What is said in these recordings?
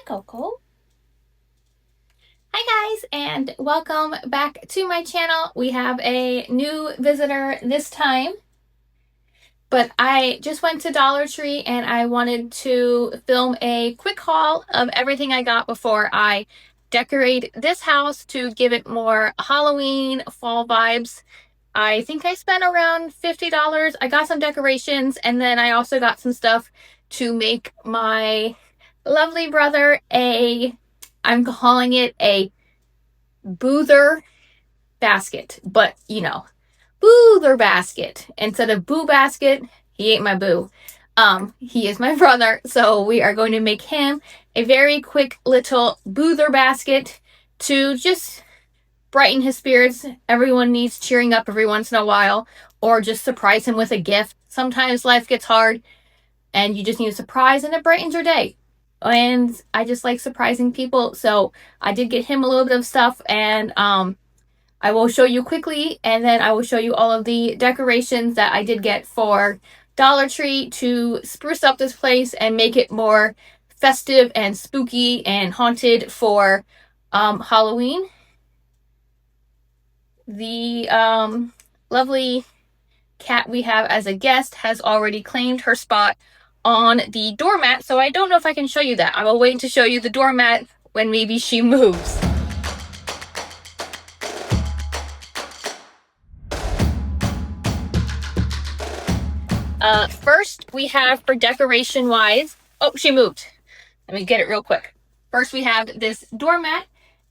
Coco. Hi guys, and welcome back to my channel. We have a new visitor this time, but I just went to Dollar Tree and I wanted to film a quick haul of everything I got before I decorate this house to give it more Halloween fall vibes. I think I spent around $50. I got some decorations, and then I also got some stuff to make my lovely brother I'm calling it a boother basket, but boother basket instead of boo basket. He ain't my boo. He is my brother, so we are going to make him a very quick little boother basket to just brighten his spirits. Everyone needs cheering up every once in a while, or just surprise him with a gift. Sometimes life gets hard and you just need a surprise and it brightens your day. And I just like surprising people, so I did get him a little bit of stuff, and I will show you quickly, and then I will show you all of the decorations that I did get for Dollar Tree to spruce up this place and make it more festive and spooky and haunted for Halloween. The lovely cat we have as a guest has already claimed her spot on the doormat, so I don't know if I can show you that. I will wait to show you the doormat when maybe she moves. First we have for decoration wise, oh, she moved. Let me get it real quick. First we have this doormat.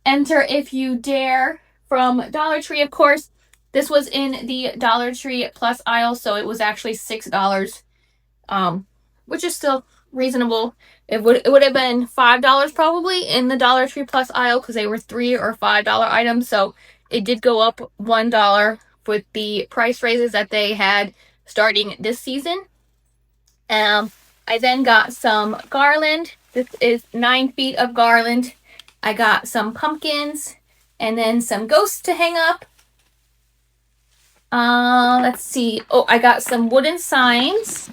Enter if you dare from Dollar Tree, of course. This was in the Dollar Tree Plus aisle, so it was actually $6, which is still reasonable. It would have been $5 probably in the Dollar Tree Plus aisle because they were $3 or $5 items, so it did go up $1 with the price raises that they had starting this season. I then got some garland. This is 9 feet of garland. I got some pumpkins and then some ghosts to hang up. Let's see. Oh, I got some wooden signs.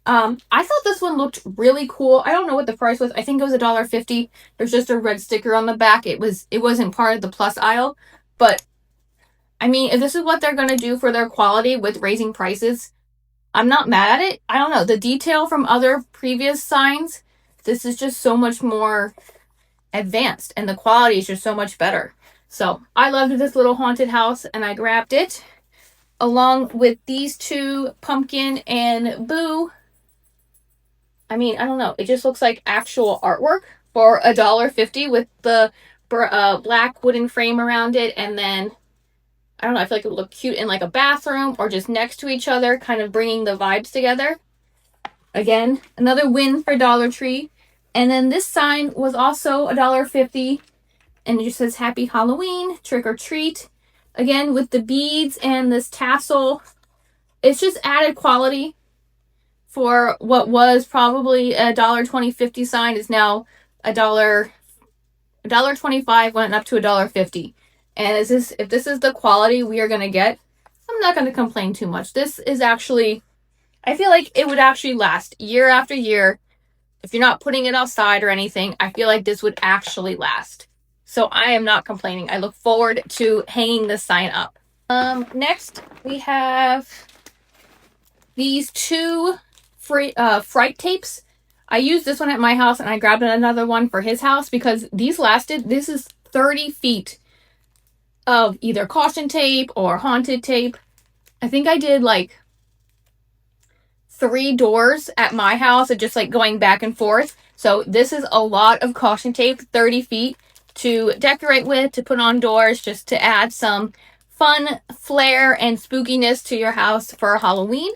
I thought this one looked really cool. I don't know what the price was. I think it was $1.50. There's just a red sticker on the back. It wasn't part of the plus aisle, but I mean, if this is what they're going to do for their quality with raising prices, I'm not mad at it. I don't know. The detail from other previous signs, this is just so much more advanced and the quality is just so much better. So I loved this little haunted house and I grabbed it along with these two, Pumpkin and Boo. I mean, I don't know. It just looks like actual artwork for $1.50 with the black wooden frame around it, and then I don't know, I feel like it would look cute in like a bathroom or just next to each other, kind of bringing the vibes together. Again, another win for Dollar Tree. And then this sign was also $1.50, and it just says Happy Halloween, trick or treat. Again, with the beads and this tassel, it's just added quality for what was probably a $1.20 50 sign is now $1.25, went up to $1.50. And if this is the quality we are going to get, I'm not going to complain too much. This is actually, I feel like it would actually last year after year. If you're not putting it outside or anything, I feel like this would actually last. So I am not complaining. I look forward to hanging this sign up. Next, we have these two fright tapes. I used this one at my house and I grabbed another one for his house because these lasted. This is 30 feet of either caution tape or haunted tape. I think I did like 3 doors at my house, just like going back and forth. So this is a lot of caution tape, 30 feet to decorate with, to put on doors, just to add some fun flair and spookiness to your house for Halloween.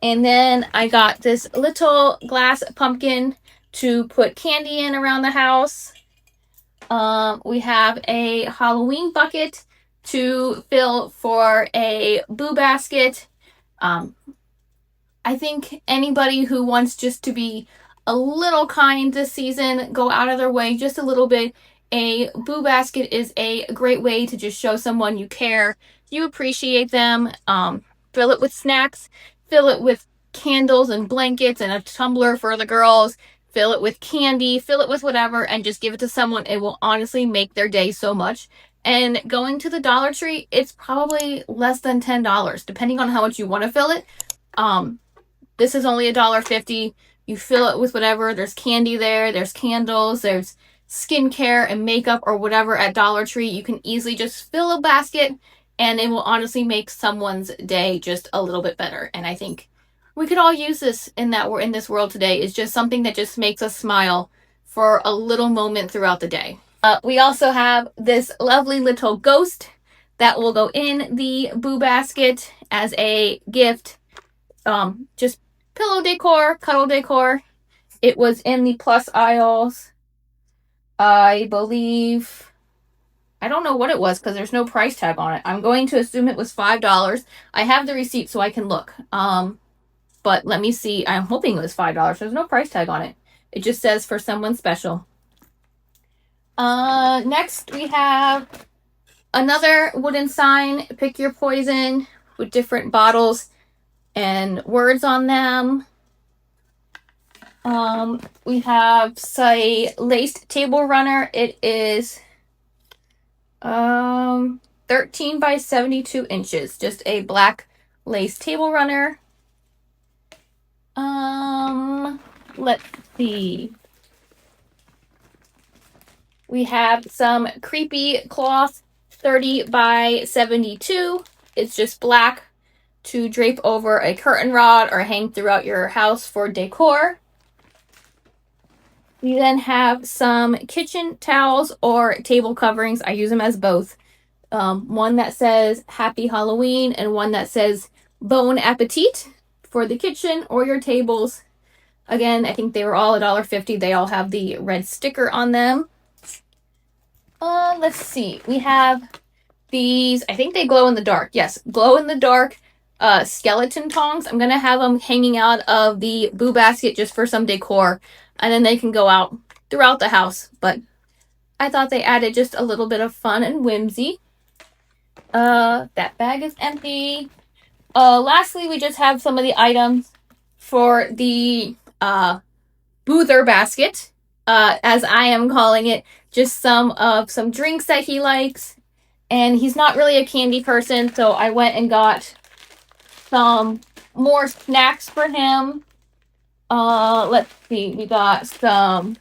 And then I got this little glass pumpkin to put candy in around the house. We have a Halloween bucket to fill for a boo basket. I think anybody who wants just to be a little kind this season, go out of their way just a little bit. A boo basket is a great way to just show someone you care, you appreciate them. Fill it with snacks, fill it with candles and blankets and a tumbler for the girls. fill it with candy, fill it with whatever, and just give it to someone. It will honestly make their day so much. And going to the Dollar Tree, it's probably less than $10, depending on how much you want to fill it. This is only $1.50. You fill it with whatever. There's candy there, there's candles, there's skincare and makeup or whatever at Dollar Tree. You can easily just fill a basket, and it will honestly make someone's day just a little bit better. And I think we could all use this in this world today. Is just something that just makes us smile for a little moment throughout the day. We also have this lovely little ghost that will go in the Boo basket as a gift. Just pillow decor, cuddle decor. It was in the plus aisles. I believe, I don't know what it was because there's no price tag on it. I'm going to assume it was $5. I have the receipt so I can look. But let me see. I'm hoping it was $5. There's no price tag on it. It just says for someone special. Next we have another wooden sign, pick your poison, with different bottles and words on them. We have say laced table runner. It is 13 by 72 inches. Just a black lace table runner. Let's see. We have some creepy cloth, 30 by 72. It's just black to drape over a curtain rod or hang throughout your house for decor. We then have some kitchen towels or table coverings. I use them as both. One that says Happy Halloween and one that says Bon Appetit for the kitchen or your tables. Again, I think they were all $1.50. They all have the red sticker on them. Let's see. We have these, I think they glow in the dark. Yes, glow in the dark skeleton tongs. I'm going to have them hanging out of the Boo basket just for some decor. And then they can go out throughout the house. But I thought they added just a little bit of fun and whimsy. That bag is empty. Lastly, we just have some of the items for the Boother basket, as I am calling it. Just some drinks that he likes. And he's not really a candy person, so I went and got some more snacks for him. Let's see. We got some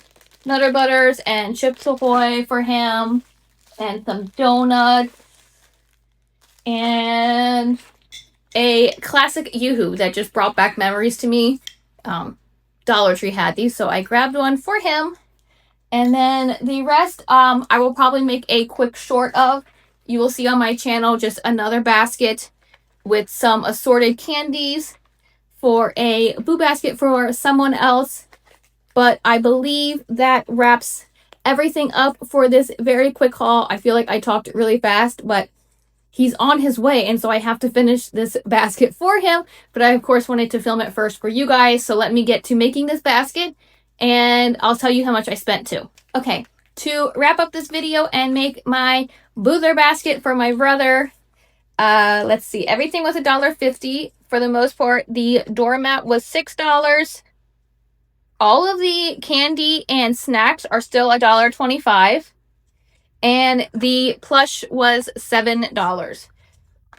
Nutter Butters and Chips Ahoy for him, and some donuts, and a classic Yoo-hoo that just brought back memories to me. Dollar Tree had these, so I grabbed one for him. And then the rest, I will probably make a quick short of. You will see on my channel just another basket with some assorted candies for a Boo basket for someone else. But I believe that wraps everything up for this very quick haul. I feel like I talked really fast, but he's on his way, and so I have to finish this basket for him. But I, of course, wanted to film it first for you guys, so let me get to making this basket, and I'll tell you how much I spent too. Okay, to wrap up this video and make my Boother basket for my brother, let's see, everything was $1.50 for the most part. The doormat was $6. All of the candy and snacks are still $1.25. And the plush was $7,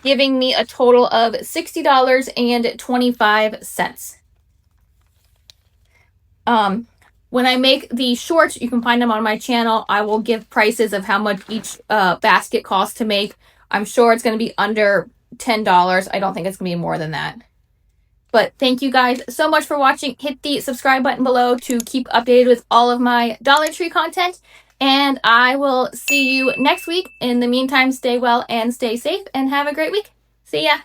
giving me a total of $60.25. When I make the shorts, you can find them on my channel. I will give prices of how much each basket costs to make. I'm sure it's going to be under $10. I don't think it's going to be more than that. But thank you guys so much for watching. Hit the subscribe button below to keep updated with all of my Dollar Tree content. And I will see you next week. In the meantime, stay well and stay safe and have a great week. See ya.